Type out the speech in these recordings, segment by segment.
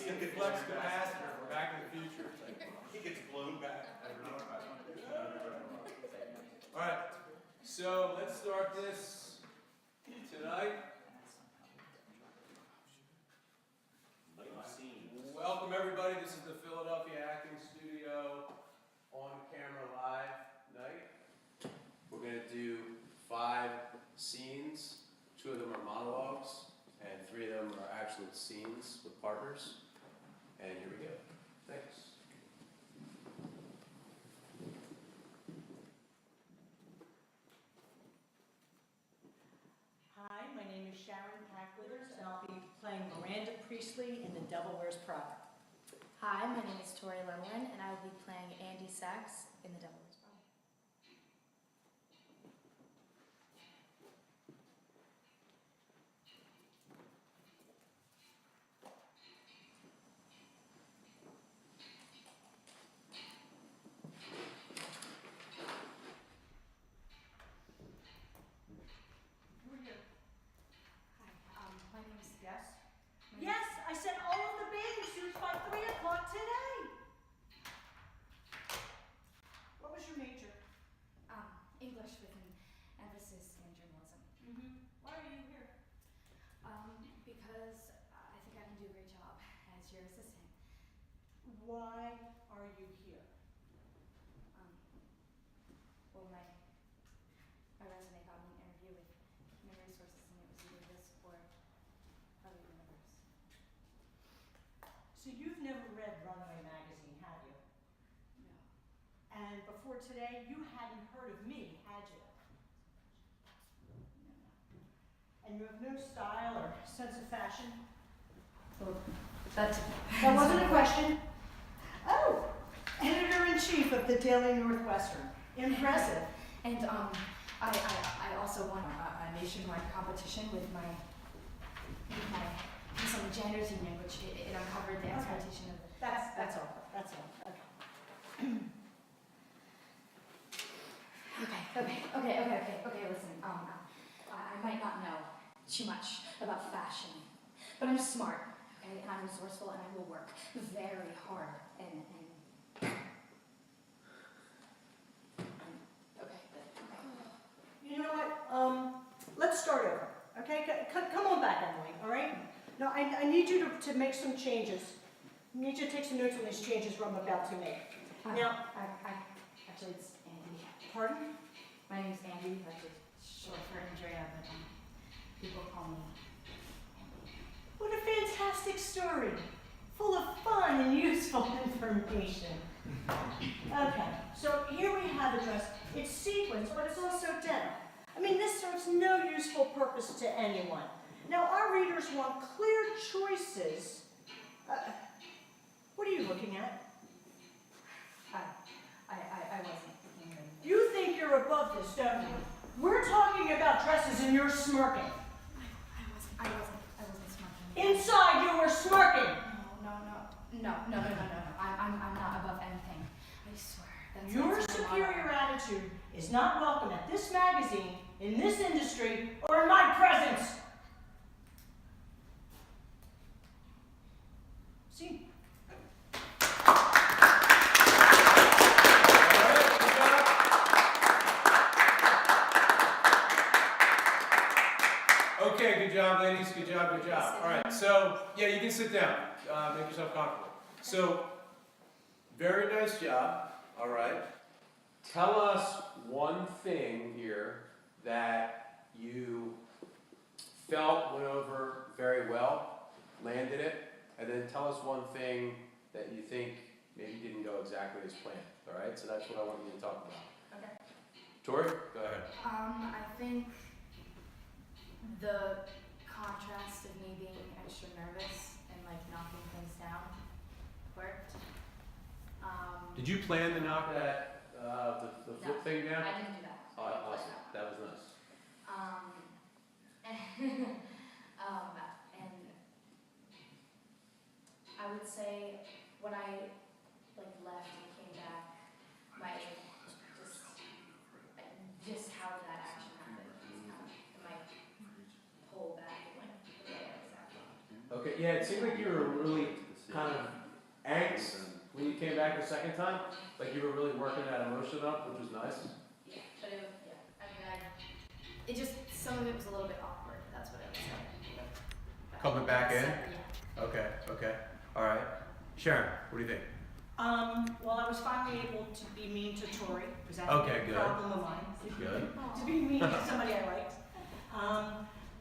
see him get Flex blown back. capacitor from Back to the Future. He gets blown back. All right, so let's start this tonight. Welcome everybody. This is the Philadelphia Acting Studio on camera live night. We're going to do 5 scenes. 2 of them are monologues, and 3 of them are actual scenes with partners. And here we go. Thanks. Hi, my name is Sharon Packwithers, and I'll be playing Miranda Priestley in The Devil Wears Prada. Hi, my name is Tori Lemlin, and I will be playing Andy Sachs in The Devil Wears Prada. Hi, my name is Yes? my name- Yes, I said all of the bathing suits by 3 o'clock today. What was your major? English with an emphasis in journalism. Why are you here? Because I think I can do a great job as your assistant. Why are you here? Well, my resume got me an interview with Human Resources, and it was either this or other universe. So you've never read Runway magazine, have you? No. And before today, you hadn't heard of me, had you? No. And you have no style or sense of fashion? Well, that wasn't a question. Oh, editor-in-chief of the Daily Northwestern. Impressive. And I also won a nationwide competition with my piece on the janitors union, which it uncovered the exploitation of. That's all. That's all. Okay. Okay. Listen, I might not know too much about fashion, but I'm smart, okay, and I'm resourceful, and I will work very hard. And okay. You know what? Let's start over. Okay? Come on back, Emily. All right? Now, I need you to make some changes. I need you to take some notes on these changes I'm about to make. Now, Actually, it's Andy. pardon? My name's Andy, like it's short for Andrea, but people call me Andy. What a fantastic story. Full of fun and useful information. Okay, so here we have a dress. It's sequins, but it's also denim. I mean, this serves no useful purpose to anyone. Now, our readers want clear choices. What are you looking at? I wasn't thinking of. You think you're above this, don't you? We're talking about dresses and you're smirking. I wasn't smirking. Inside, you were smirking. No. I'm not above anything. I swear. That's Your my superior attitude is not welcome at this magazine, in this industry, or in my presence. See? Okay, good job, ladies. Good job. All right, so, yeah, you can sit down. Make yourself comfortable. So, very nice job. All right. Tell us one thing here that you felt went over very well, landed it, and then tell us one thing that you think maybe didn't go exactly as planned. All right, so that's what I want you to talk about. Okay. Tori, go ahead. I think the contrast of me being extra nervous and like knocking things down worked. Did you plan to knock that the flip No, thing down? I didn't do that. Oh, awesome. That was nice. And I would say when I like left and came back, my just how did that action happen? My whole back went the way I was at. Okay, yeah, it seemed like you were really kind of angst when you came back the second time? Like you were really working that emotion up, which was nice? Yeah, but it just, some of it was a little bit awkward, that's what I was saying. Coming back in? Yeah. Okay. All right. Sharon, what do you think? Well, I was finally able to be mean to Tori, because that Okay, was good. a problem of mine. Good. To be mean to somebody I liked.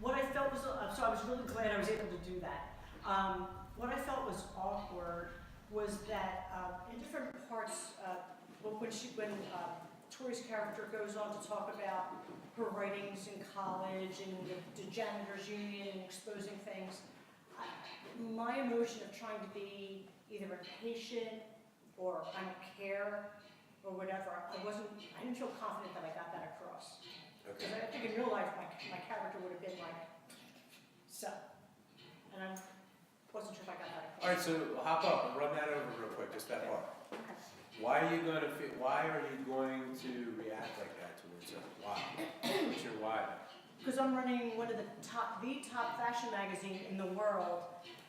What I felt was, so I was really glad I was able to do that. What I felt was awkward was that in different parts, when Tori's character goes on to talk about her writings in college and the janitors union and exposing things, my emotion of trying to be either impatient or I don't care or whatever, I didn't feel confident that I got that across. Because I think in real life, my character would have been like, so. And I wasn't sure if I got that across. All right, so hop up and run that over real quick, just that part. Okay. Why are you going to react like that towards it? Why? What's your why? Because I'm running one of the top fashion magazine in the world,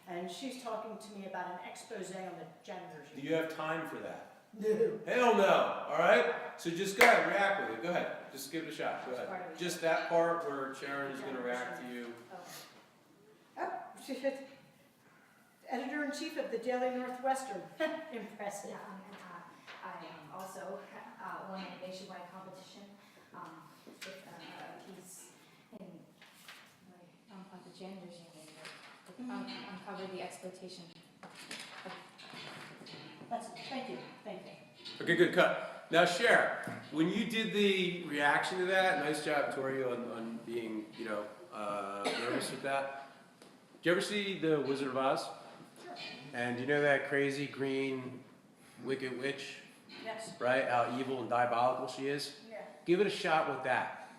and she's talking to me about an expose on the janitors. Do you have time for that? No. Hell no, all right? So just go ahead, react with it. Go ahead, just give it a shot. Go ahead. Just that part where Sharon is going to react to you. Oh, she said, editor-in-chief of the Daily Northwestern. Impressive. Yeah, I also won a nationwide competition with a piece in the janitors union that uncovered the exploitation. Thank you. Okay, good, cut. Now, Sharon, when you did the reaction to that, nice job, Tori, on being, nervous with that. Did you ever see The Wizard of Oz? Sure. And you know that crazy green wicked witch, Yes. right? How evil and diabolical she is? Yeah. Give it a shot with that.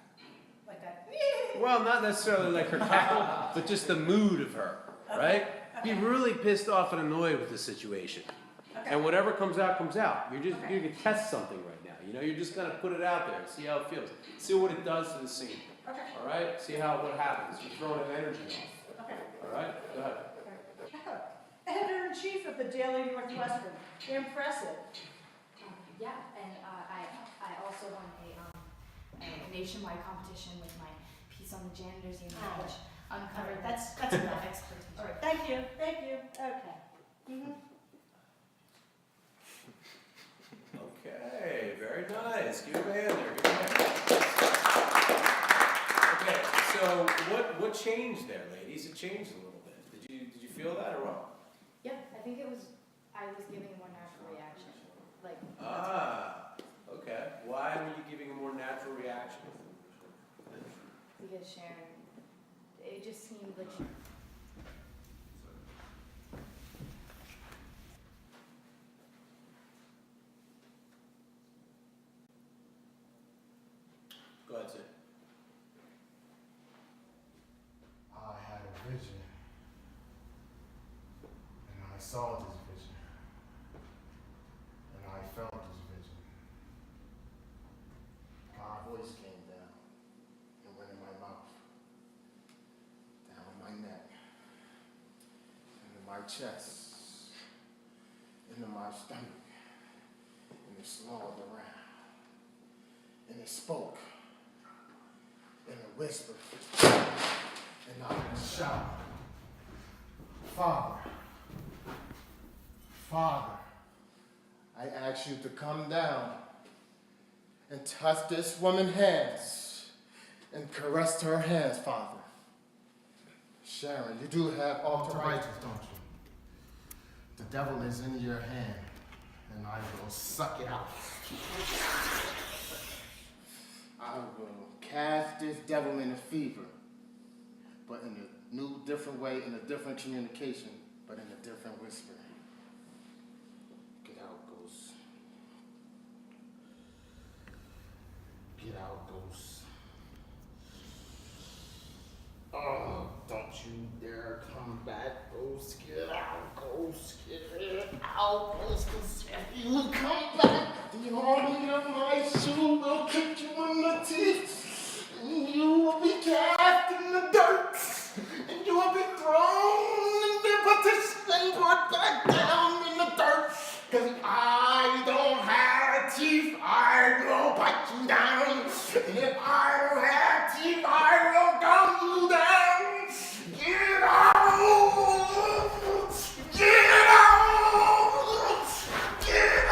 Like that. Well, not necessarily like her cackle, but just the mood of her, right? Be really pissed off and annoyed with the situation. Okay. And whatever comes out, comes out. You're gonna test something right now. You're just gonna put it out there, see how it feels. See what it does to the scene. Okay. All right? See what happens. You're throwing an energy off. Okay. All right? Go ahead. Editor-in-chief of the Daily Northwestern. Impressive. Yeah, and I also won a nationwide competition with my piece on the janitors union, which uncovered That's enough. expertise. All right. Thank you. Okay. Mm-hmm. Okay, very nice. Give him a hand there. Give him a hand. Okay, so what changed there, ladies? It changed a little bit. Did you feel that or what? Yeah, I think I was giving a more natural reaction. Like, Okay. Why were you giving a more natural reaction? because Sharon, it just seemed like she. Go ahead, Sid. I had a vision, and I saw this vision, and I felt this vision. My voice came down and went in my mouth, down my neck, into my chest, into my stomach, and it swirled around, and it spoke, and it whispered. And I would shout, Father, Father, I ask you to come down and touch this woman's hands and caress her hands, Father. Sharon, you do have arthritis, don't you? The devil is in your hand, and I will suck it out. I will cast this devil in a fever, but in a new, different way, in a different communication, but in a different whisper. Get out, ghost. Get out, ghost. Oh, don't you dare come back, ghost. Get out, ghost. Get out, ghost. 'Cause if you come back, the army of my shoe will kick you in the teeth. And you will be cast in the dirt. And you will be thrown in the petition and brought back down. have teeth, I will bite you down. And if I don't have teeth, I will gum you down. Get out! Get out! Get out!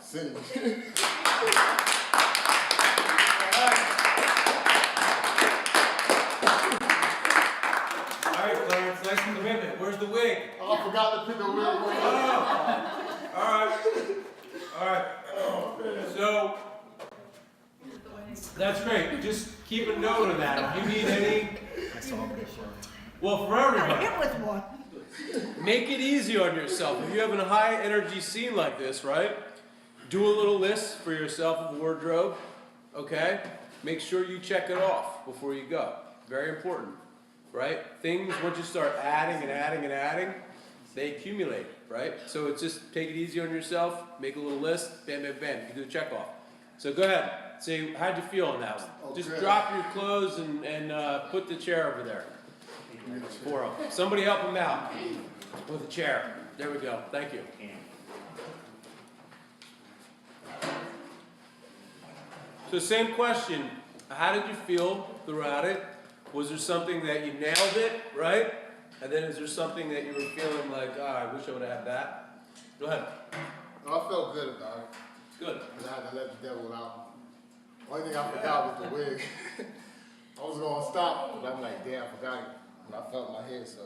Sing. All right, Clarence, nice commitment. Where's the wig? Oh, I forgot to put the wig on. Oh, all right, all right. So that's great. Just keep a note of that. If you need any, well, for everybody, Hit with one. make it easy on yourself. If you're having a high energy scene like this, right? Do a little list for yourself of wardrobe. Okay. Make sure you check it off before you go. Very important. Right? Things, once you start adding and adding and adding, they accumulate, right? So it's just take it easy on yourself, make a little list, bam, bam, bam. You can do a check off. So go ahead. Say, how'd you feel on that one? Oh, Just good. drop your clothes and put the chair over there. For him. Somebody help him out with a chair. There we go. Thank you. So same question. How did you feel throughout it? Was there something that you nailed it, right? And then is there something that you were feeling like, I wish I would have had that? Go ahead. No, I felt good about it. Good. Because I had to let the devil out. Only thing I forgot was the wig. I was going to stop, but I'm like, damn, I forgot it. And I felt my head, so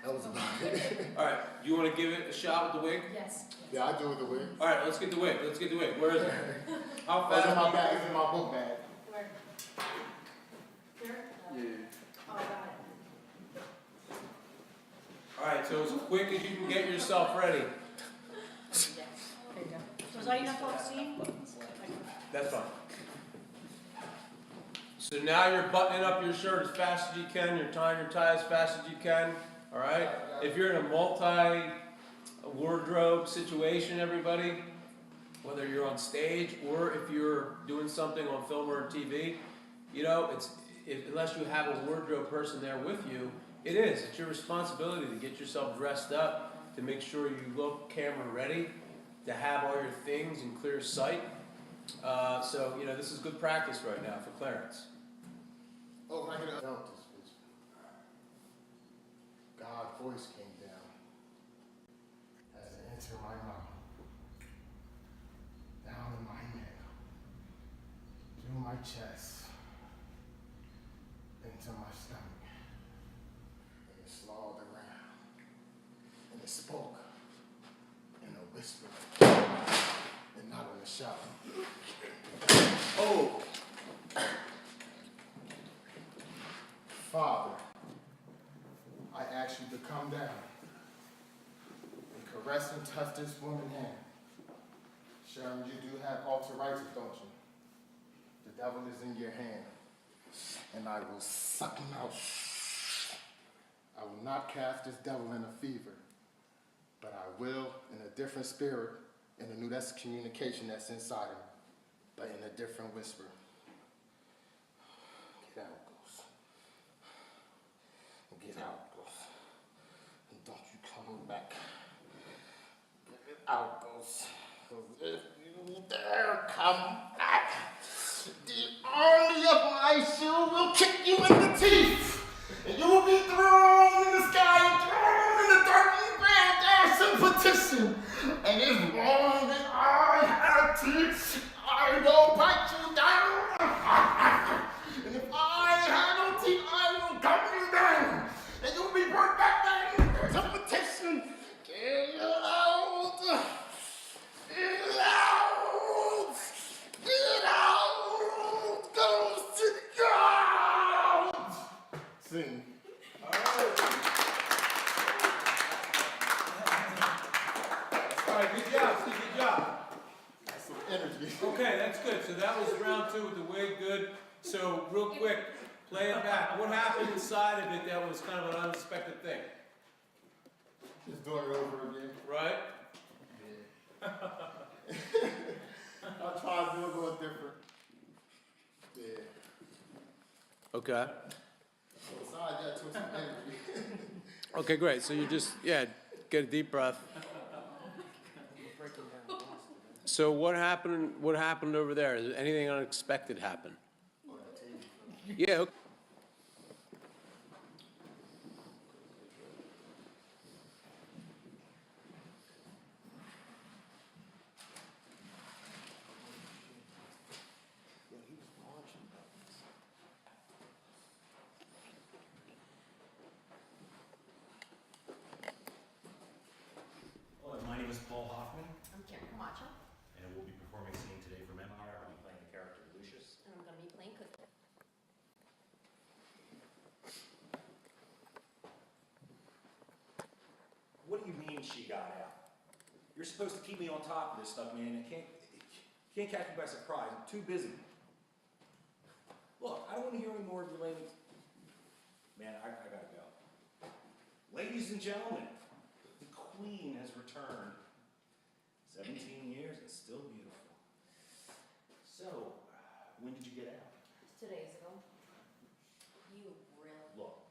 that was about it. All right. Do you want to give it a shot with the wig? Yes. Yeah, I do with the wig. All right. Let's get the wig. Let's get the wig. Where is it? How It's in my fast? bag. It's in my book bag. Where? Here? Yeah. Oh, I got it. All right. So as quick as you can get yourself ready. There you go. Was that enough on Steve? That's fine. So now you're buttoning up your shirt as fast as you can. You're tying your tie as fast as you can. All right. If you're in a multi-wardrobe situation, everybody, whether you're on stage or if you're doing something on film or TV, you know, unless you have a wardrobe person there with you, it's your responsibility to get yourself dressed up, to make sure you look camera ready, to have all your things in clear sight. So, you know, this is good practice right now for Clarence. Oh, I felt this vision. God's voice came down as it entered my mouth, down in my neck, through my chest, into my stomach, and it slowed around, and it spoke in a whisper, and not in a shout. Oh! Father, I ask you to come down and caress and touch this woman's hand. Sharon, you do have arthritis, don't you? The devil is in your hand, and I will suck him out. I will not cast this devil in a fever, but I will in a different spirit, in a new that's communication that's inside him, but in a different whisper. Get out, Ghost. Get out, Ghost. And don't you come back. Get out, Ghost. 'Cause if you dare come back, the army of my shield will kick you in the teeth. And you will be thrown in the sky and thrown in the dirt and grand ass and petition. And as long as I have teeth, I will bite you down. And if I have no teeth, I will cut you down. And you'll be brought back down to petition. Get out. Get out. Get out. Go to God. Sing. All right, good job, Steve, good job. That's some energy. Okay, that's good. So that was round 2 with the wig, good. So real quick, play it back. What happened inside of it that was kind of an unexpected thing, Just doing it over again. right? I'll try to do it a little different. Yeah. Okay. So besides that, Okay, great. So you just, yeah, get a deep breath. So what happened over there? Is anything unexpected happen? Yeah, okay. Hello, my name is Paul Hoffman, I'm Karen Camacho, and we'll be performing a scene today from Empire. I'll be playing the character Lucius. and I'm gonna be playing Cookie. What do you mean she got out? You're supposed to keep me on top of this stuff, man. You can't catch me by surprise. I'm too busy. Look, I don't want to hear any more of your lame. Man, I gotta go. Ladies and gentlemen, the Queen has returned. 17 years and still beautiful. So, when did you get out? 2 days ago. You really? Look,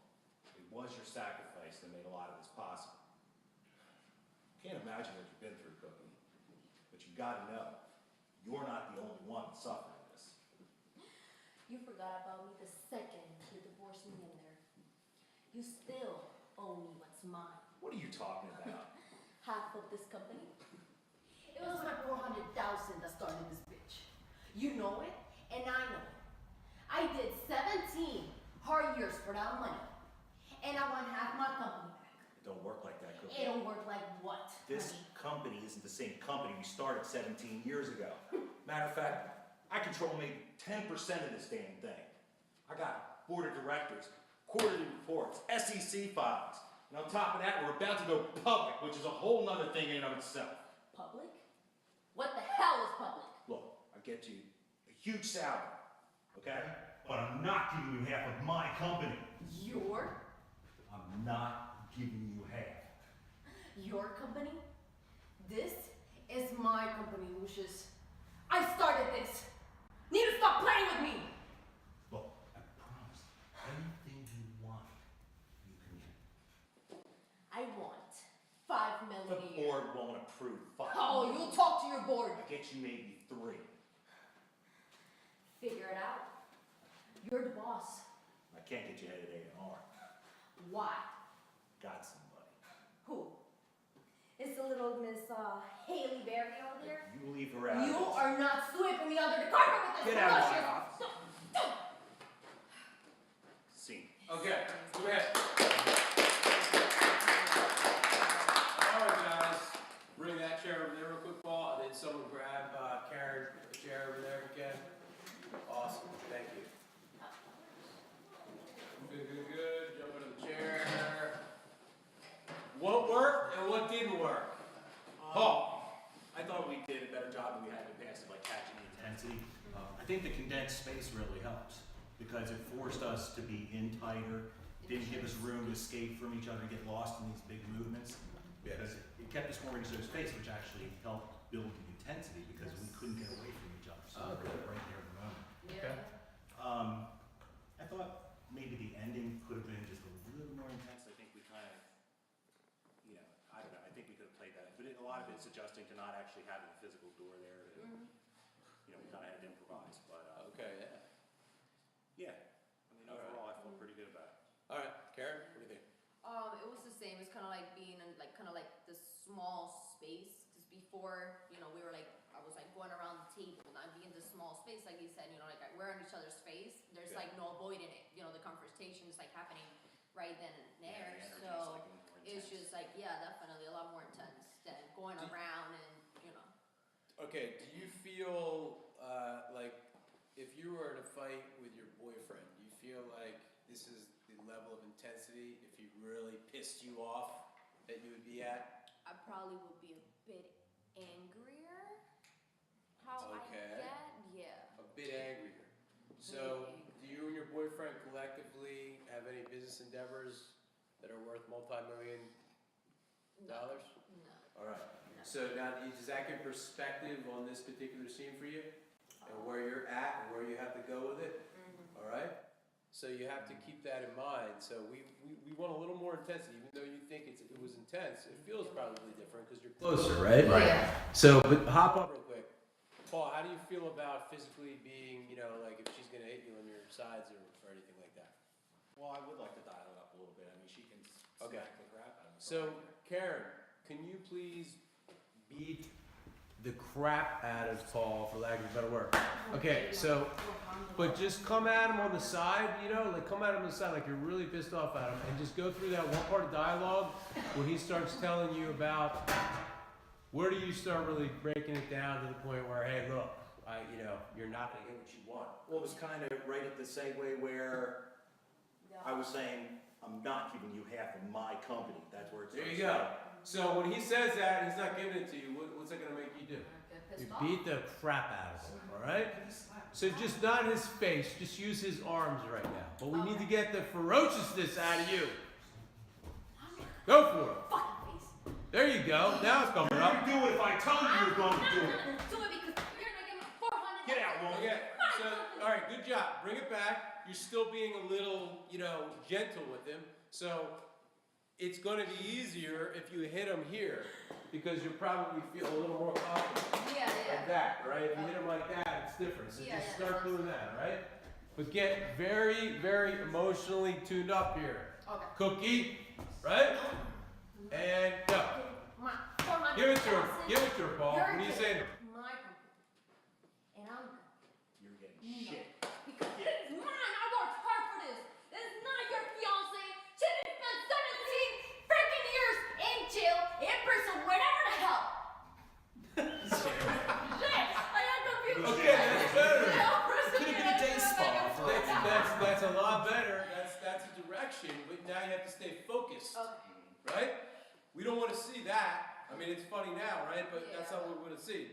it was your sacrifice that made a lot of this possible. Can't imagine what you've been through, Cookie. But you gotta know, you're not the only one suffering this. You forgot about me the second you divorced me in there. You still owe me what's mine. What are you talking about? Half of this company. It was my 400,000 that started this bitch. You know it, and I know it. I did 17 hard years for that money, and I want half my company back. It don't work like that, Cookie. It don't work like what? This honey? company isn't the same company we started 17 years ago. Matter of fact, I control maybe 10% of this damn thing. I got board of directors, quarterly reports, SEC filings, and on top of that, we're about to go public, which is a whole nother thing in and of itself. Public? What the hell is public? Look, I get you a huge salary, okay? But I'm not giving you half of my company. I'm not giving you half. Your company? This is my company, Lucius. I started this. Need to stop playing with me. Look, I promise, anything you want, you can get. I want 5 The million a year. board won't approve 5 Oh, million. you'll talk to your board. I get you maybe 3. Figure it out. You're the boss. I can't get you headed A&R. Why? Got somebody. Who? Is the little Miss Haley Berry over there? You leave her out. You of this. are not sweeping me under the carpet with this. Get out of my Lucius. office. Don't. Scene. Okay, go ahead. All right, guys, bring that chair over there real quick, Paul, and then someone grab Karen, a chair over there again. Awesome, thank you. Good. Jump into the chair. What worked and what didn't work? Paul. I thought we did a better job than we had in the past of like catching the intensity. I think the condensed space really helps because it forced us to be in tighter. It didn't give us room to escape from each other, get lost in these big movements. Because it kept us more into space, which actually helped build the intensity because we couldn't get away from each other. So we were right there in the moment. Okay. I thought maybe the ending could have been just a little more intense. I think we kind of, I don't know. I think we could have played that. But a lot of it's adjusting to not actually having a physical door there. We kind of had to improvise. But Okay, yeah. I mean, All right. overall, I felt pretty good about it. All right, Karen, what do you think? It was the same. It's kind of like being in kind of like this small space. Because before, we were like, I was like going around the table, and I'd be in this small space, like you said, like we're in each other's face. There's Yeah. like no avoiding it. The confrontation is like happening right then and there. Yeah, the energy's, So like, more it's intense. just like, yeah, definitely a lot more intense than going around and. Okay, do you feel like if you were to fight with your boyfriend, do you feel like this is the level of intensity, if he really pissed you off, that you would be at? I probably would be a bit angrier. How Okay. I get, yeah. A bit angrier. So, do you and your boyfriend collectively have any business endeavors that are worth multi-million dollars? No. All right. So now, does that give perspective on this particular scene for you, and where you're at, and where you have to go with it? All right. So you have to keep that in mind. So we want a little more intensity, even though you think it was intense. It feels probably different because you're closer, right? Yeah. So, but hop up real quick. Paul, how do you feel about physically being, like if she's gonna hit you on your sides or anything like that? Well, I would like to dial it up a little bit. I mean, she can Okay. smack the crap out of me. So, Karen, can you please beat the crap out of Paul, for lack of a better word? Okay, so, but just come at him on the side, like come at him on the side like you're really pissed off at him, and just go through that one part of dialogue where he starts telling you about where do you start really breaking it down to the point where, hey, look, you're not gonna get what you want. Well, it was kind of right at the segue where I was saying, I'm not giving you half of my company. That's where it There starts. you go. So when he says that, he's not giving it to you. What's that gonna make you do? Get You pissed off. beat the crap out of him, all right? So just not his face, just use his arms right now. But we need to get the ferociousness out of you. Go for it. Fucking face. There you go. Now it's coming up. Do it if I told you you're going to do it. Do it because you're gonna give me 400. Get out, woman. Okay. So, all right, good job. Bring it back. You're still being a little, gentle with him. So it's going to be easier if you hit him here because you'll probably feel a little more confident. Yeah, Like that, right? If you hit him like that, it's different. So Yeah, just yeah, start doing that, all right? But get very, very emotionally tuned up here. Okay. Cookie, right? And go. My 400,000. Give it to her. Give it to her, Paul. You're What are you good. saying? My company. And I'm good. You're getting No. shit. Because it's mine. I worked hard for this. This is not your fiance. She done spent 17 freaking years in jail, in prison, whatever the hell. Shit. I got confused. Okay, that's better. Jail, prison, Could've been a day spa for all we know. That's a lot better. That's a direction, but now you have to stay focused, Okay. right? We don't want to see that. I mean, it's funny now, right? But that's not what we want to see.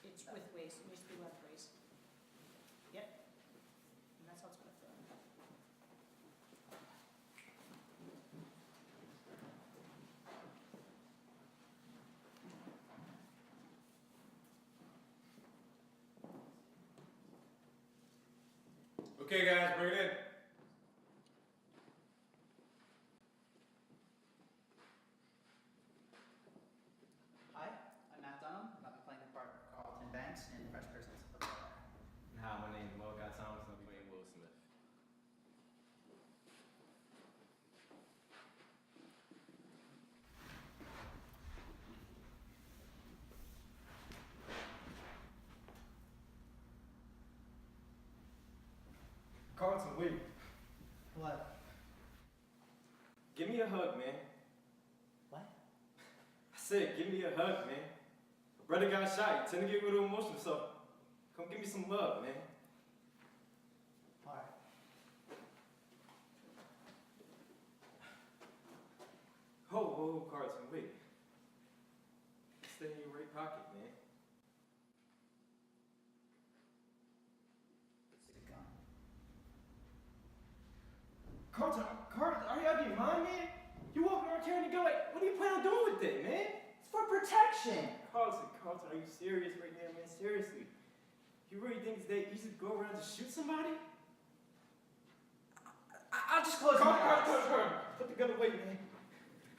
It's widthways, it needs to be lengthways. Yep. And that's how it's gonna feel. Okay, guys, bring it in. Hi, I'm Matt Dunham, and I'll be playing the part of Carlton Banks in Fresh Prince of Bel-Air. Hi, my name is Logan Thomas, and I'll be playing Will Smith. Carlton, wait. What? Give me a hug, man. What? I said, give me a hug, man. My brother got shot. You tend to get a little emotional, so come give me some love, man. Alright. Oh, Carlton, wait. Stay in your right pocket, man. It's a gun. Carlton, are you out of your mind, man? You walking around carrying a gun like, what do you plan on doing with it, man? It's for protection! Carlton, are you serious right now, man? Seriously. You really think it's that easy to go around and shoot somebody? I'll just close my eyes. Carlton, put the gun away, man.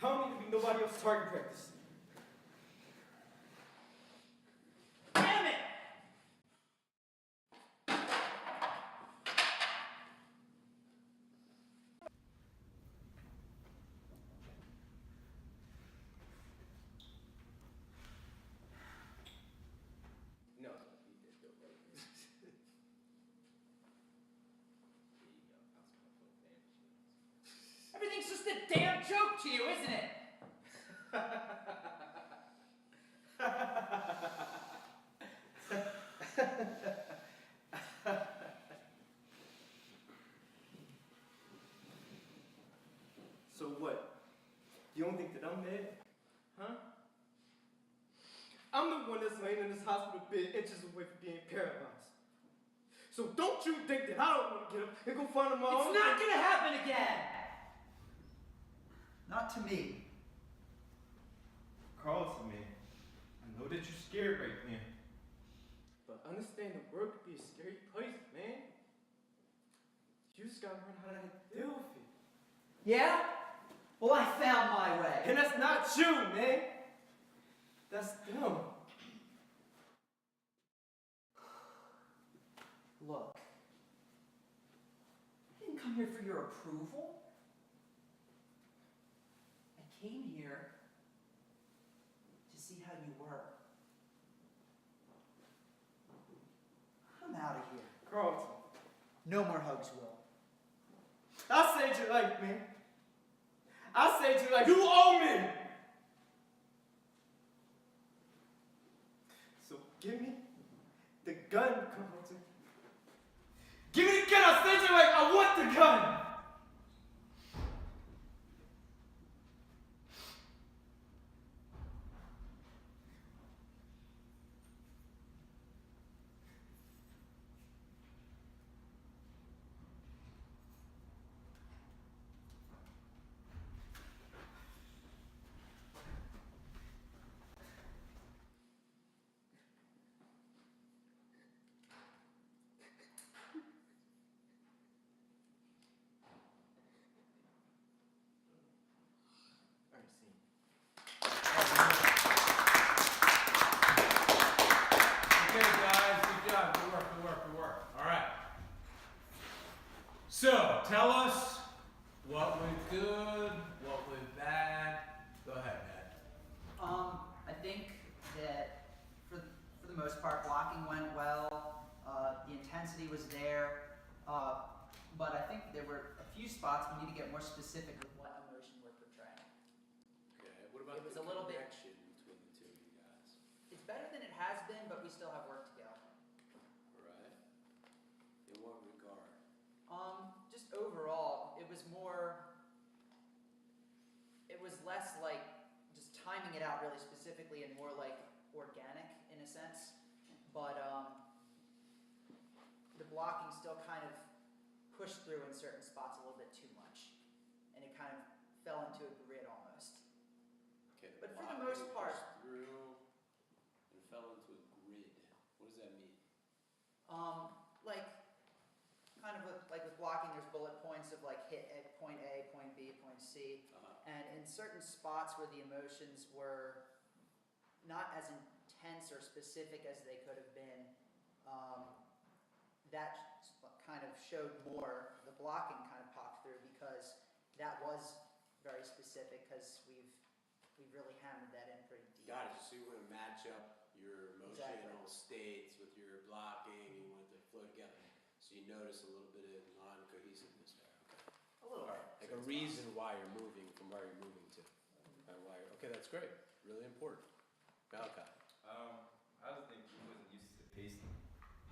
I don't need to be nobody else's target practice. just a damn joke to you, isn't it? So what? You don't think that I'm mad? Huh? I'm the one that's laying in this hospital bed inches away from being paralyzed. So don't you think that I don't want to get up and go find my own... It's not gonna happen again! Not to me. Carlton, man, I know that you're scared right now. But understand the world could be a scary place, man. You just gotta learn how to deal with it. Yeah? Well, I found my way. And that's not you, man. That's them. Look, I didn't come here for your approval. I came here to see how you were. I'm out of here. Carlton, No more hugs, Will. I saved your life, man. I saved your life. You owe me. So give me the gun, Carlton. Give me the gun. I saved your life. I want the gun. All right, scene. Okay, guys, good job. Good work, good work, good work. All right. So, tell us what went good, what went bad. Go ahead, Matt. I think that for the most part, blocking went well. The intensity was there, but I think there were a few spots we need to get more specific with what emotion we're portraying. Okay, what about It was the a little bit- connection between the two of you guys? It's better than it has been, but we still have work to go. All right. In what regard? Just overall, it was less like just timing it out really specifically and more like organic in a sense. But the blocking still kind of pushed through in certain spots a little bit too much. And it kind of fell into a grid almost. Okay, But for the most part- through and fell into a grid. What does that mean? Like kind of like with blocking, there's bullet points of like hit at point A, point B, point C. And in certain spots where the emotions were not as intense or specific as they could have been, that kind of showed more. The blocking kind of popped through because that was very specific because we've really hammered that in pretty deep. Got it. So you want to match up your emotional Exactly. states with your blocking, you want it to flow together. So you notice a little bit of non-cohesiveness there. Okay. A little bit. Like a reason why you're moving from where you're moving to. Okay, that's great. Really important. Malachi. I just think we wasn't used to the pacing.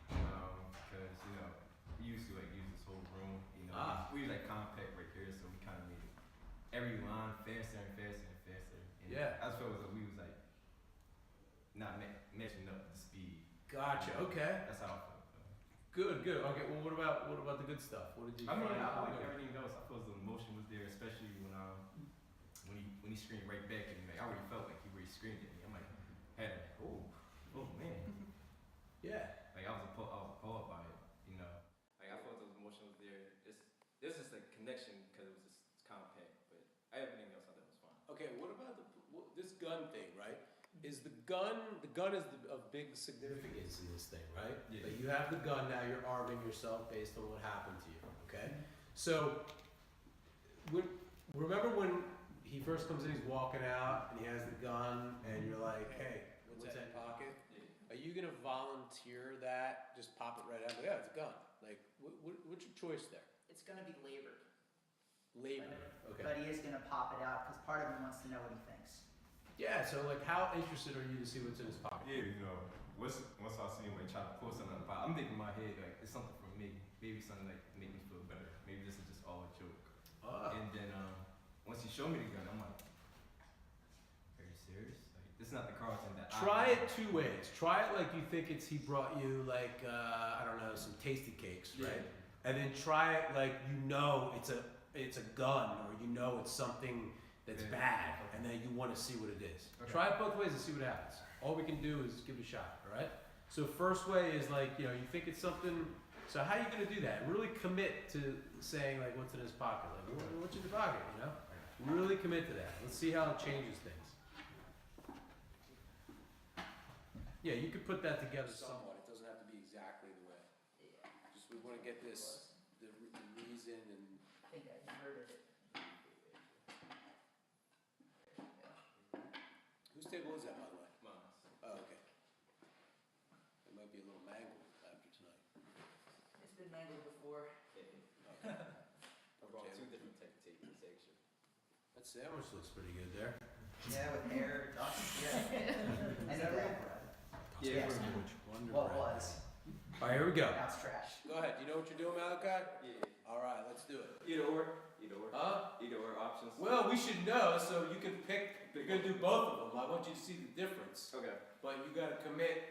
Because, we used to use this whole room, we was like compact right here, so we kind of made every line faster and faster and faster. And Yeah. I just felt as though we was like not matching up the speed. Gotcha. Okay. That's how I felt. Good. Okay. Well, what about the good stuff? What did you I mean, find? I like everything else. I felt as though the emotion was there, especially when he screamed right back at me. Like, I already felt like he really screamed at me. I'm like, oh man. Yeah. Like I was appalled by it, Like I felt those emotions there. There's just a connection because it was just compact, but everything else I thought was fine. Okay. What about this gun thing? Right? Is the gun is of big significance in this thing, right? Yeah. Like you have the gun now. You're arming yourself based on what happened to you. Okay. So, remember when he first comes in, he's walking out and he has the gun, and you're like, "Hey, what's that in your pocket?" Yeah. Are you gonna volunteer that? Just pop it right out? Yeah, it's a gun. Like, what's your choice there? It's going to be labored. Labor. Okay. But he is gonna pop it out, because part of him wants to know what he thinks. Yeah. So like, how interested are you to see what's in his pocket? Yeah, you know, once I see him like try to pull something out of the pot, I'm thinking in my head like it's something from me. Maybe something like to make me feel better. Maybe this is just all a joke. And then once he showed me the gun, I'm like, are you serious? Like this is not the Carlton that Try I it two ways. Try it like you think he brought you like I don't know, some tasty cakes, right? And then try it like you know it's a gun, or you know it's something that's bad, and then you want to see what it is. Okay. Try it both ways and see what happens. All we can do is give it a shot, all right? So first way is like, you think it's something. So how are you gonna do that? Really commit to saying like what's in his pocket, like what's in your pocket, Really commit to that. Let's see how it changes things. Yeah, you could put that together somewhat. It doesn't have to be exactly the way. Just we want to get this the reason and. I think I inverted it. Whose table is that, by the way? Mine. Oh, okay. It might be a little mangled after tonight. It's been mangled before. Okay. I brought two different type of tape section. That sandwich looks pretty good there. Yeah, with hair, dust, yeah. And Is that real real? bread? Yeah. Yes. Wonder Well, it bread. was. All right, here we go. Now it's trash. Go ahead. You know what you're doing, Malachi? Yeah. All right, let's do it. Either or. Either or. Huh? Either or options. Well, we should know, so you can pick. You're gonna do both of them. I want you to see the difference, Okay. but you got to commit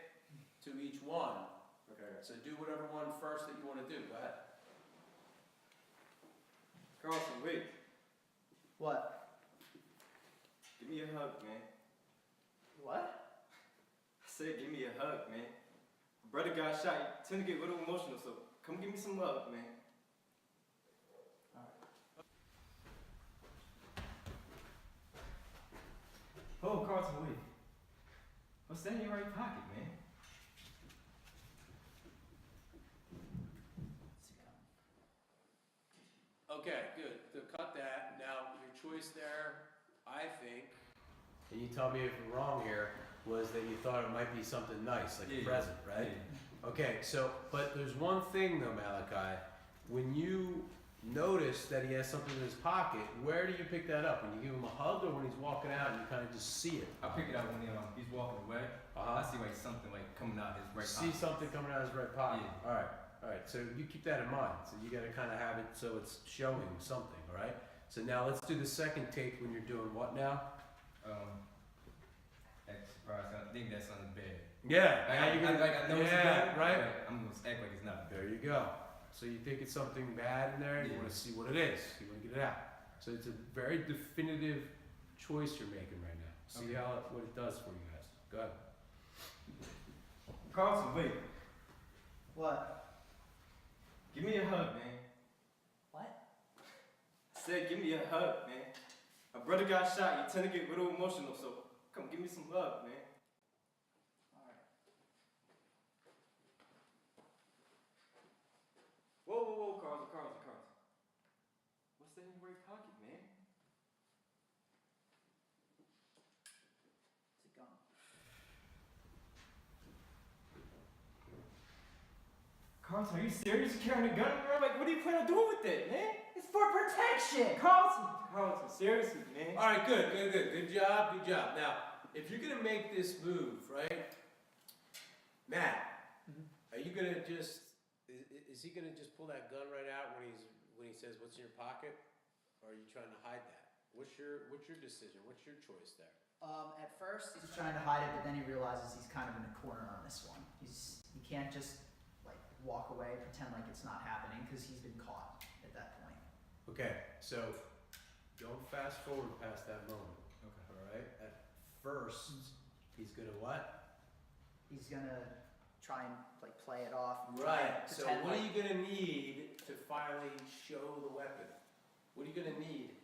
to each one. Okay. So do whatever one first that you want to do. Go ahead. Carlson, wait. What? Give me a hug, man. What? I said, give me a hug, man. Brother got shot. You tend to get a little emotional, so come give me some love, man. Oh, Carlton, wait. What's that in your right pocket, man? It's a gun. Okay, good. So cut that. Now, your choice there, I think, and you tell me if I'm wrong here, was that you thought it might be something nice, like a present, right? Okay, so, but there's one thing though, Malachi. When you notice that he has something in his pocket, where do you pick that up? When you give him a hug, or when he's walking out and you kind of just see it? I pick it up when he's walking away. I see like something like coming out his right See pocket. something coming out of his right pocket. Yeah. All right. So you keep that in mind. So you got to kind of have it so it's showing something. All right. So now let's do the second tape when you're doing what now? Act surprised. I think that sounds bad. Yeah. Like, now you're gonna, I know it's yeah. bad, Right. but I'm gonna act like it's not bad. There you go. So you think it's something bad in there? You Yeah. want to see what it is. You want to get it out. So it's a very definitive choice you're making right now. See Okay. what it does for you guys. Go ahead. Carlson, wait. What? Give me a hug, man. What? I said, give me a hug, man. My brother got shot. You tend to get a little emotional, so come give me some love, man. Alright. Whoa, Carlson. What's that in your right pocket, man? It's a gun. Carlson, are you serious? You carrying a gun around? Like, what do you plan on doing with it, man? It's for protection! Carlson, seriously, man. All right, good job. Now, if you're gonna make this move, right, Matt, are you gonna just? Is he gonna just pull that gun right out when he says what's in your pocket, or are you trying to hide that? What's your decision? What's your choice there? At first, he's trying to hide it, but then he realizes he's kind of in a corner on this one. He can't just like walk away, pretend like it's not happening, because he's been caught at that point. Okay, so don't fast forward past that moment. Okay. All right. At first, he's gonna what? He's gonna try and like play it off. And try Right. and So pretend what like, are you gonna need to finally show the weapon? What are you gonna need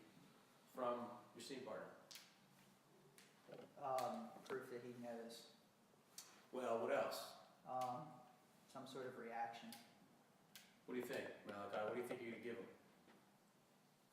from your scene partner? proof that he knows. Well, what else? Some sort of reaction. What do you think, Malachi? What do you think you're gonna give him?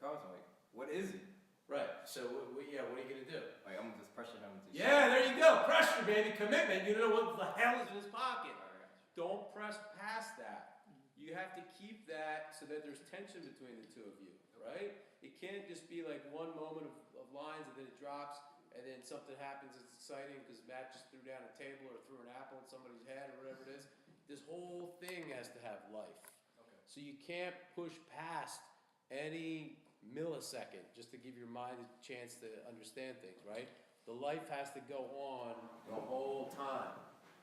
Carlson, like, what is it? Right. So what are you gonna do? Like, I'm gonna just pressure him to Yeah, there you go. Pressure, baby. Commitment. You know what the hell is in his pocket. Alright. Don't press past that. You have to keep that so that there's tension between the two of you. right? It can't just be like one moment of lines and then it drops and then something happens that's exciting because Matt just threw down a table or threw an apple in somebody's head or whatever it is. This whole thing has to have life. Okay. So you can't push past any millisecond just to give your mind a chance to understand things, right? The life has to go on the whole time.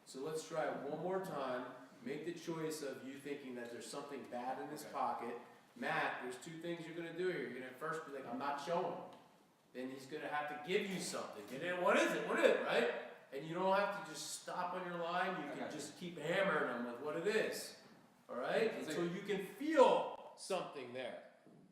So let's try it one more time. Make the choice of you thinking that there's something bad in this pocket. Matt, there's two things you're gonna do here. You're gonna first be like, I'm not showing. Then he's gonna have to give you something. And then what is it? What is it, right? And you don't have to just stop on your line. You can just keep hammering them with what it is. All right? Until you can feel something there.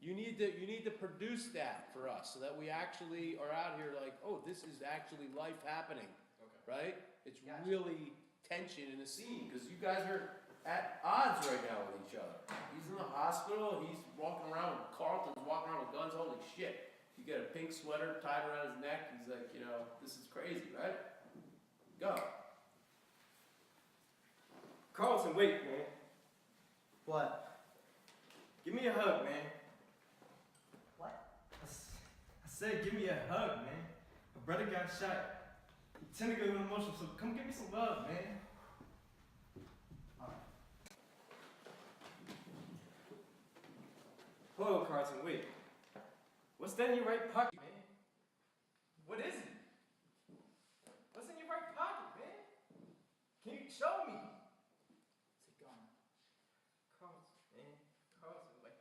You need to produce that for us so that we actually are out here like, oh, this is actually life happening. Okay. Right? It's really tension in a scene because you guys are at odds right now with each other. He's in the hospital, he's walking around with Carlton's walking around with guns, holy shit. You got a pink sweater tied around his neck, he's like, you know, this is crazy, right? Go. Carlton, wait, man. What? Give me a hug, man. What? I said give me a hug, man. My brother got shot. You tend to go emotional, so come give me some love, man. Hold on, Carlton, wait. What's that in your right pocket, man? What is it? What's in your right pocket, man? Can you show me? It's a gun. Carlton, man. Carlton, like,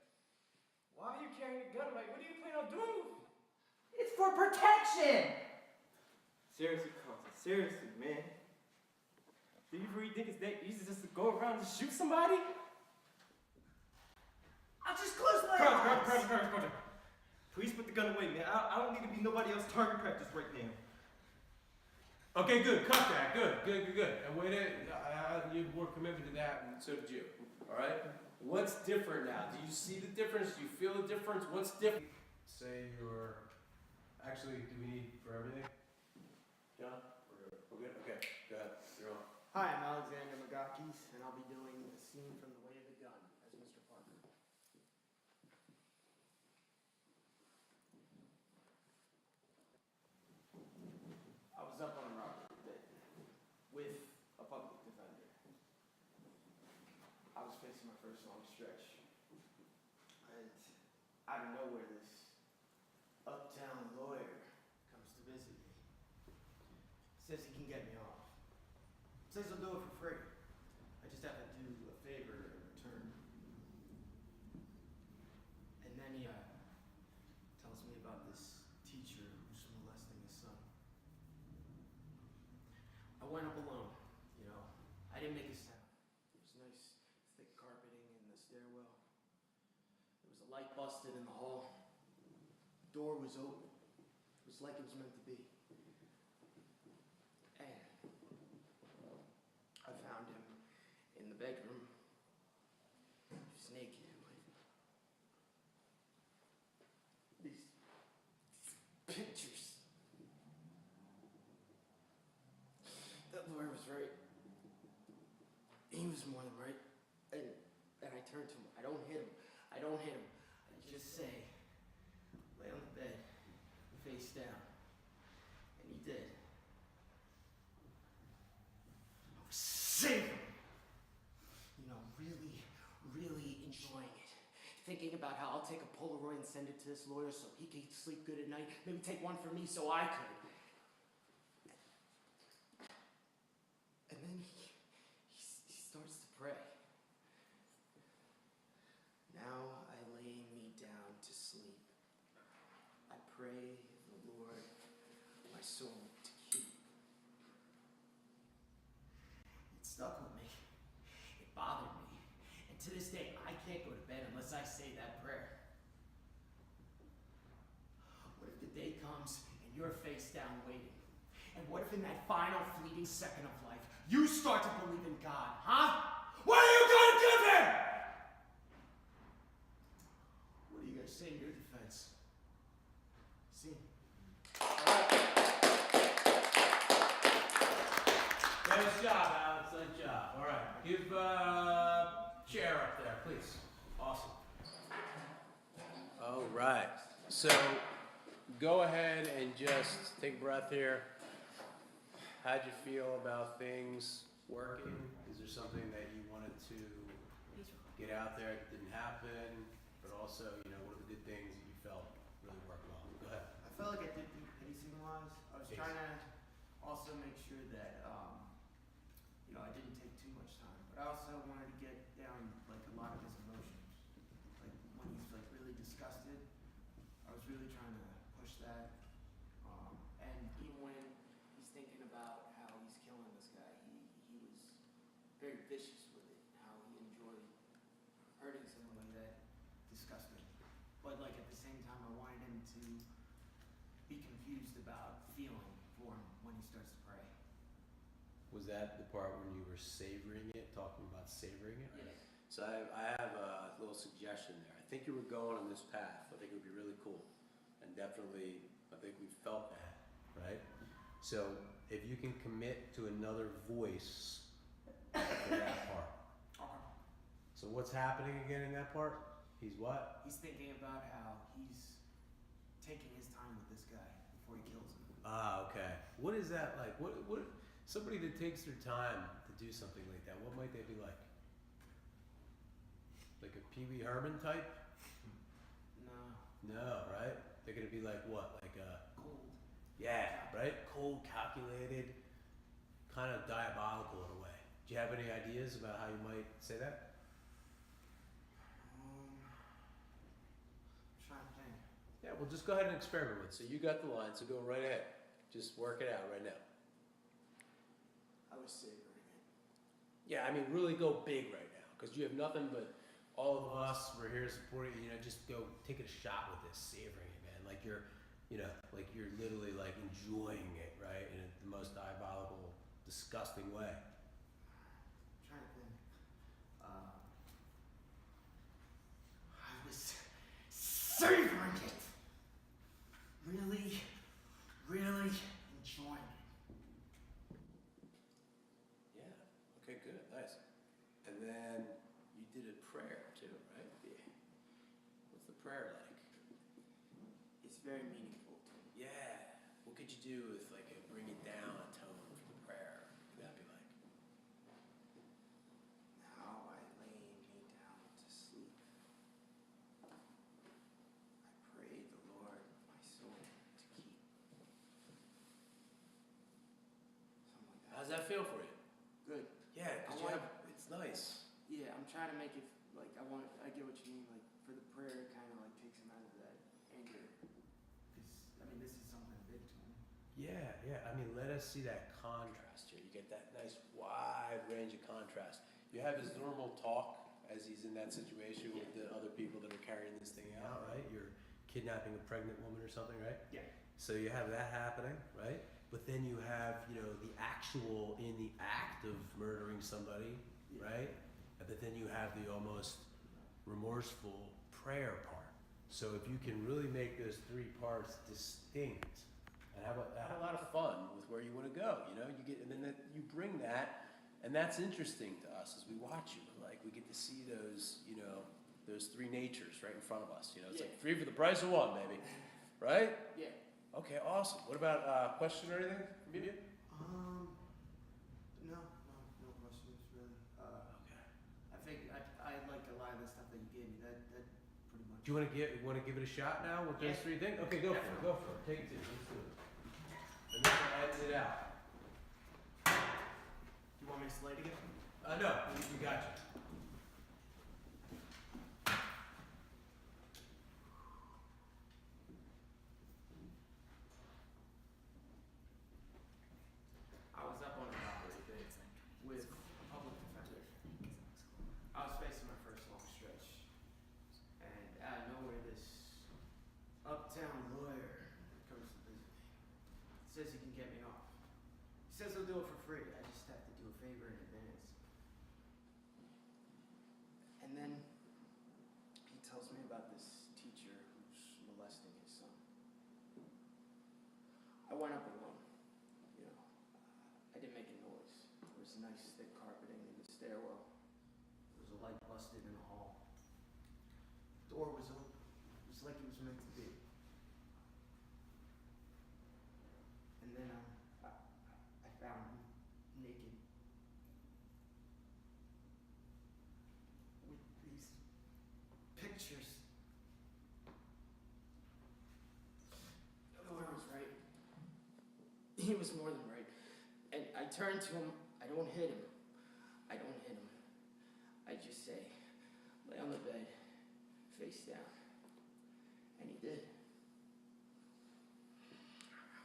why are you carrying a gun? Like, what do you plan on doing with it? It's for protection! Seriously, Carlton, seriously, man. Do you really think it's that easy just to go around and shoot somebody? I'll just close my Carlton, eyes! Carlton. Please put the gun away, man. I don't need to be nobody else's target practice right now. Okay, good. Cut that. Good. And wait, you have more commitment to that, and so did you. All right. What's different now? Do you see the difference? Do you feel the difference? What's different? Say you're. Actually, do we need for everything? John, we're good. Okay, go ahead. You're on. Hi, I'm Alexander Magakis, and I'll be doing the scene from The Way of the Gun as Mr. Parker. I was up on a robbery bit with a public defender. I was facing my first long stretch, and out of nowhere, this uptown lawyer comes to visit me. Says he can get me off. Says he'll do it for free. I just have to do a favor in return. And then he tells me about this teacher who's molesting his son. I went up alone, you know. I didn't make a sound. There was nice, thick carpeting in the stairwell. There was a light busted in the hall. The door was open. It was like it was meant to be. And I found him in the bedroom. He was naked. These pictures. That lawyer was right. He was more than right. And I turned to him. I don't hit him. I just say, lay on the bed, face down. And he did. I was saving him. You know, really enjoying it. Thinking about how I'll take a Polaroid and send it to this lawyer so he can sleep good at night. Maybe take one for me so I could. And then he starts to pray. Now I lay me down to sleep. I pray the Lord my soul to keep. It stuck with me. It bothered me. And to this day, I can't go to bed unless I say that prayer. What if the day comes and you're face down waiting? And what if in that final fleeting second of life, you start to believe in God, huh? What are you gonna give him? What are you gonna say in your defense? See? Nice job, Alex. Nice job. All right. Give chair up there, please. Awesome. All right. So go ahead and just take a breath here. How'd you feel about things working? Is there something that you wanted to get out there that didn't happen? But also, you know, what are the good things that you felt really worked well? Go ahead. I felt like I did good pacing wise. I was trying to also make sure that, you know, I didn't take too much time. But I also wanted to get down like a lot of his emotions. Like when he's like really disgusted, I was really trying to push that. And even when he's thinking about how he's killing this guy, he was very vicious with it. How he enjoyed hurting someone like that, disgusting. But like at the same time, I wanted him to be confused about feeling for him when he starts to pray. Was that the part when you were savoring it, talking about savoring it? Yes. So I have a little suggestion there. I think you were going on this path. I think it would be really cool. And definitely, I think we felt that, right? So if you can commit to another voice for that part. Okay. So what's happening again in that part? He's what? He's thinking about how he's taking his time with this guy before he kills him. Ah, okay. What is that like? What somebody that takes their time to do something like that, what might they be like? Like a Pee Wee Herman type? No. No, right? They're gonna be like what? Like a Cold. yeah, right? Cold, calculated, kind of diabolical in a way. Do you have any ideas about how you might say that? Trying to think. Yeah, well just go ahead and experiment with it. So you got the line, so go right ahead. Just work it out right now. I was savoring it. Yeah, I mean, really go big right now, because you have nothing but all of us. We're here supporting you. You know, just go take a shot with this, savoring it, man. Like you're, you know, like you're literally like enjoying it, right, in the most diabolical, disgusting way. Trying to think. I was savoring it. Really, really enjoying it. Yeah. Okay. Good. Nice. And then you did a prayer too, right? Yeah. What's the prayer like? It's very meaningful to me. Yeah. What could you do with like a bring it down a tone for the prayer? What could that be like? Now I lay me down to sleep. I pray the Lord my soul to keep. Something like that. How's that feel for you? Good. Yeah, because I want- it's nice. Yeah, I'm trying to make it like I get what you mean. Like for the prayer, it kind of like takes him out of that anger. Because I mean, this is something big to him. Yeah, yeah. I mean, let us see that contrast here. You get that nice wide range of contrast. You have his normal talk as he's in that situation with the other people that are carrying this thing out, right? You're kidnapping a pregnant woman or something, right? Yeah. So you have that happening, right? But then you have, you know, the actual in the act of murdering somebody, right? But then you have the almost remorseful prayer part. So if you can really make those three parts distinct and have a lot of fun with where you want to go, you know, you get, and then you bring that, and that's interesting to us as we watch you. Like we get to see those, you know, those three natures right in front of us. You know, it's like 3 for the price of 1, baby, right? Yeah. Okay, awesome. What about question or anything from you? No questions really. Okay. I think I like a lot of the stuff that you gave me. That pretty much. Do you want to give it a shot now with those three things? Okay, go for it. Go for it. Take it to. Let's do it. And then we'll edit it out. Do you want me to slate again? No, we got you. I was up on a robbery bid with a public defender. I was facing my first long stretch, and out of nowhere, this uptown lawyer comes to visit me. Says he can get me off. He says he'll do it for free. I just have to do a favor in advance. And then he tells me about this teacher who's molesting his son. I went up alone. You know, I didn't make a noise. There was nice thick carpeting in the stairwell. There was a light busted in the hall. The door was open. It was like it was meant to be. And then I found him naked with these pictures. The lawyer was right. He was more than right. And I turned to him. I don't hit him. I don't hit him. I just say, lay on the bed, face down. And he did.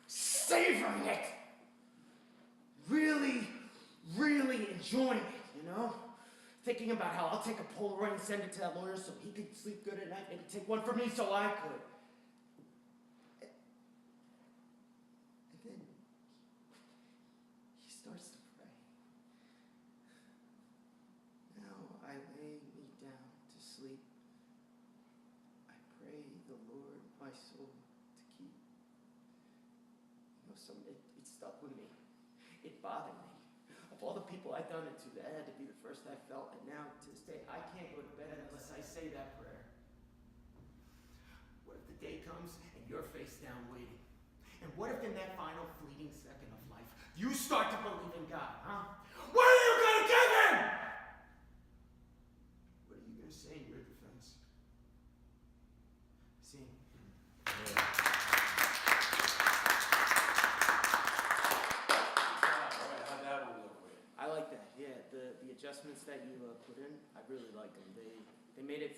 Savoring it! Really, really enjoying it, you know? Thinking about how I'll take a Polaroid and send it to that lawyer so he could sleep good at night, maybe take one for me so I could. And then he starts to pray. Now I lay me down to sleep. I pray the Lord my soul to keep. You know, it stuck with me. It bothered me. Of all the people I've done it to, that had to be the first I felt, and now to this day, I can't go to bed unless I say that prayer. What if the day comes and you're face down waiting? And what if in that final fleeting second of life, you start to believe in God, huh? What are you gonna give him? What are you gonna say in your defense? See? Alright, how'd that one look with you? I like that. Yeah, the adjustments that you put in, I really like them. They made it